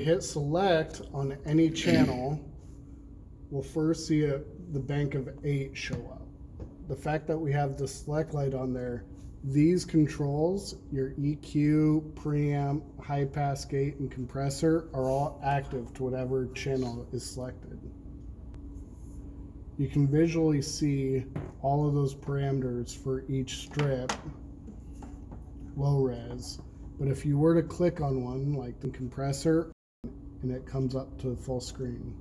Hit select on any channel, we'll first see the bank of 8 show up. The fact that we have the select light on there, these controls, your EQ, preamp, high pass gate, and compressor are all active to whatever channel is selected. You can visually see all of those parameters for each strip, low res. But if you were to click on one, like the compressor, and it comes up to full screen.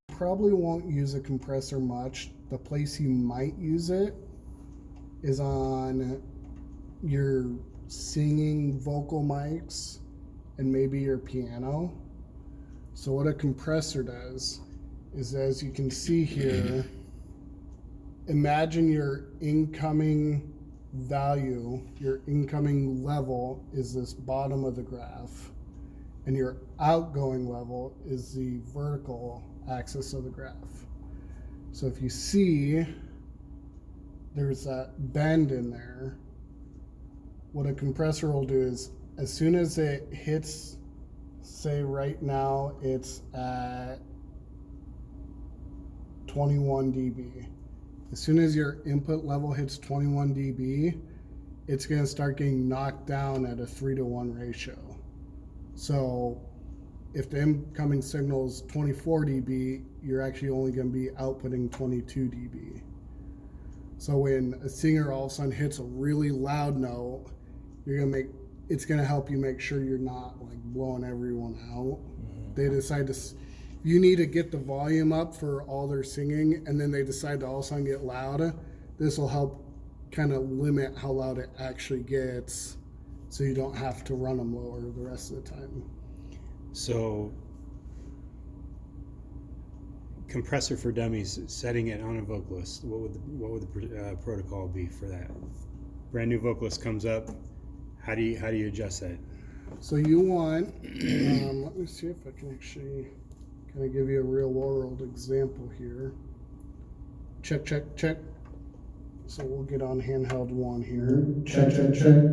Probably won't use a compressor much. The place you might use it is on your singing vocal mics and maybe your piano. So what a compressor does is, as you can see here, imagine your incoming value, your incoming level is this bottom of the graph, and your outgoing level is the vertical axis of the graph. So if you see there's that bend in there, what a compressor will do is, as soon as it hits, say right now it's at 21 dB. As soon as your input level hits 21 dB, it's going to start getting knocked down at a 3-to-1 ratio. So if the incoming signal is 24 dB, you're actually only going to be outputting 22 dB. So when a singer all of a sudden hits a really loud note, it's going to help you make sure you're not like blowing everyone out. Mm-hmm. They decide you need to get the volume up for all their singing, and then they decide to all of a sudden get loud. This will help kind of limit how loud it actually gets, so you don't have to run them lower the rest of the time. So, compressor for dummies, setting it on a vocalist, what would the protocol be for that? Brand new vocalist comes up, how do you adjust that? So you want, let me see if I can actually kind of give you a real world example here. Check, check, check. So we'll get on handheld 1 here. Check, check, check.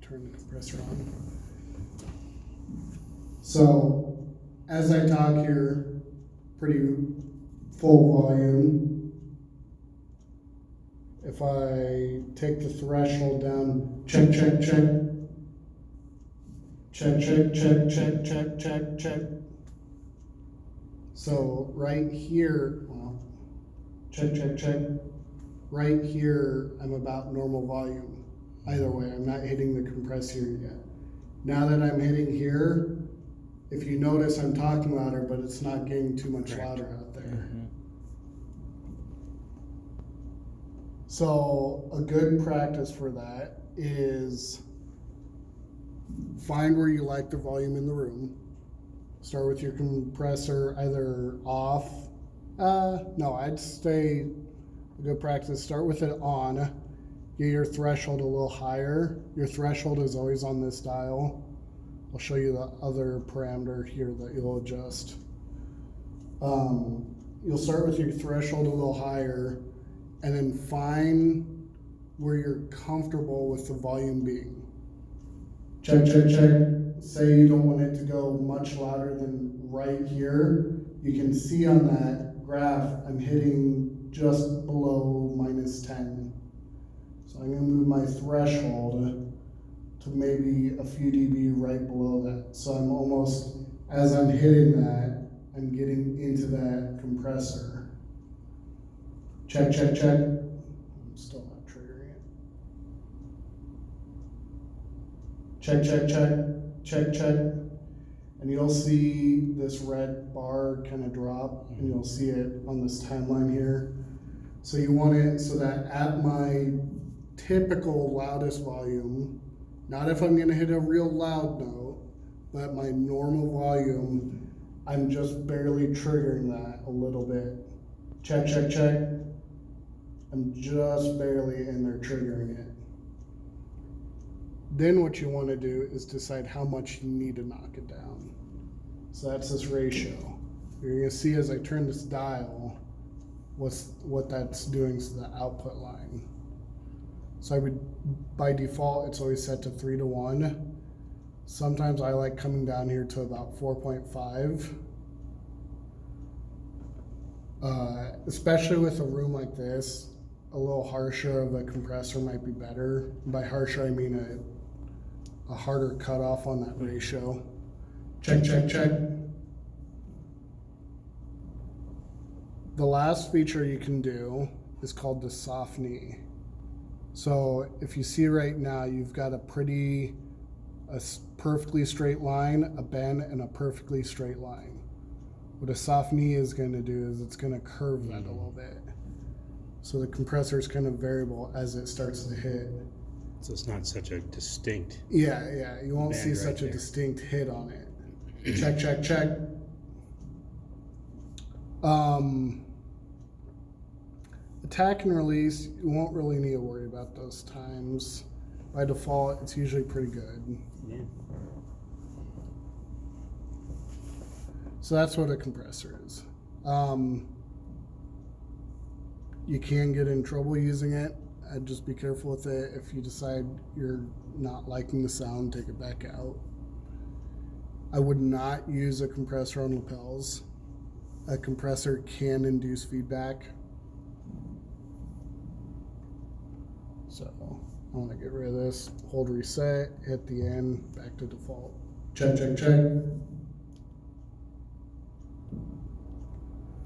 Turn the compressor on. So as I talk here, pretty full volume. If I take the threshold down, check, check, check. Check, check, check, check, check, check, check. So right here, well, check, check, check. Right here, I'm about normal volume. Either way, I'm not hitting the compressor yet. Now that I'm hitting here, if you notice, I'm talking louder, but it's not getting too much louder out there. Mm-hmm. So a good practice for that is find where you like the volume in the room. Start with your compressor either off. No, I'd say a good practice, start with it on. Get your threshold a little higher. Your threshold is always on this dial. I'll show you the other parameter here that you'll adjust. You'll start with your threshold a little higher, and then find where you're comfortable with the volume being. Check, check, check. Say you don't want it to go much louder than right here. You can see on that graph, I'm hitting just below -10. So I'm gonna move my threshold to maybe a few dB right below that. So I'm almost, as I'm hitting that, I'm getting into that compressor. Check, check, check. I'm still not triggering it. Check, check, check, check, check. And you'll see this red bar kind of drop, and you'll see it on this timeline here. So you want it so that at my typical loudest volume, not if I'm gonna hit a real loud note, but my normal volume, I'm just barely triggering that a little bit. Check, check, check. I'm just barely in there triggering it. Then what you want to do is decide how much you need to knock it down. So that's this ratio. You're going to see as I turn this dial, what that's doing to the output line. So I would, by default, it's always set to 3-to-1. Sometimes I like coming down here to about 4.5. Especially with a room like this, a little harsher of a compressor might be better. By harsher, I mean a harder cutoff on that ratio. Check, check, check. The last feature you can do is called the soft knee. So if you see right now, you've got a perfectly straight line, a bend, and a perfectly straight line. What a soft knee is going to do is it's going to curve that a little bit. So the compressor is kind of variable as it starts to hit. So it's not such a distinct. Yeah, you won't see Band such right a there. distinct hit on it. Check, check, check. Attack and release, you won't really need to worry about those times. By default, it's usually pretty good. Yeah. So that's what a compressor is. You can get in trouble using it. I'd just be careful with it. If you decide you're not liking the sound, take it back out. I would not use a compressor on lapels. A compressor can induce feedback. So I want to get rid of this. Hold reset, hit the end, back to default. Check, check, check.